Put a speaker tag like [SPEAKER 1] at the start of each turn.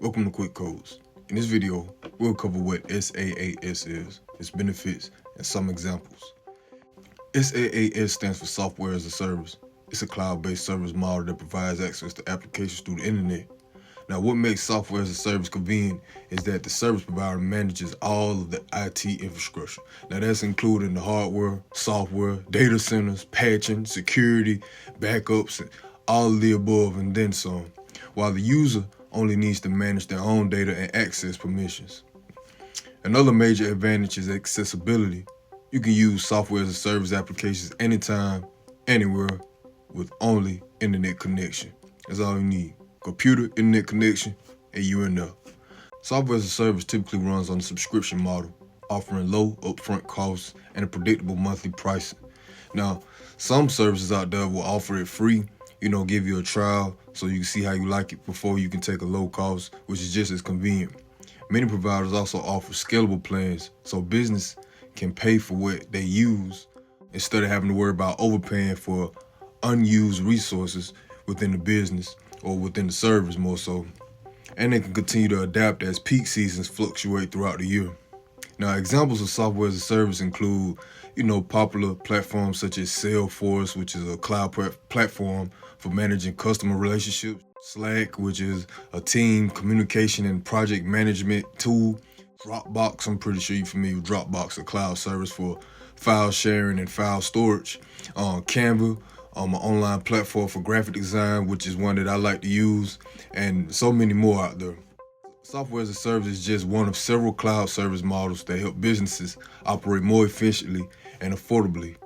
[SPEAKER 1] Welcome to QuikCodes. In this video, we'll cover what SaaS is, its benefits, and some examples. SaaS stands for Software as a Service. It's a cloud-based service model that provides access to applications through the internet. Now, what makes software as a service convenient is that the service provider manages all of the IT infrastructure. Now, that's including the hardware, software, data centers, patching, security, backups, and all of the above and then some, while the user only needs to manage their own data and access permissions. Another major advantage is accessibility. You can use software as a service applications anytime, anywhere, with only internet connection. That's all you need. Computer, internet connection, and you're in there. Software as a service typically runs on a subscription model, offering low upfront costs and a predictable monthly pricing. Now, some services out there will offer it free, give you a trial so you can see how you like it before you can take a low cost, which is just as convenient. Many providers also offer scalable plans so business can pay for what they use instead of having to worry about overpaying for unused resources within the business or within the service more so. And they can continue to adapt as peak seasons fluctuate throughout the year. Now, examples of software as a service include, popular platforms such as Salesforce, which is a cloud platform for managing customer relationships, Slack, which is a team communication and project management tool, Dropbox, I'm pretty sure you're familiar with Dropbox, a cloud service for file sharing and file storage, Canva, an online platform for graphic design, which is one that I like to use, and so many more out there. Software as a service is just one of several cloud service models that help businesses operate more efficiently and affordably.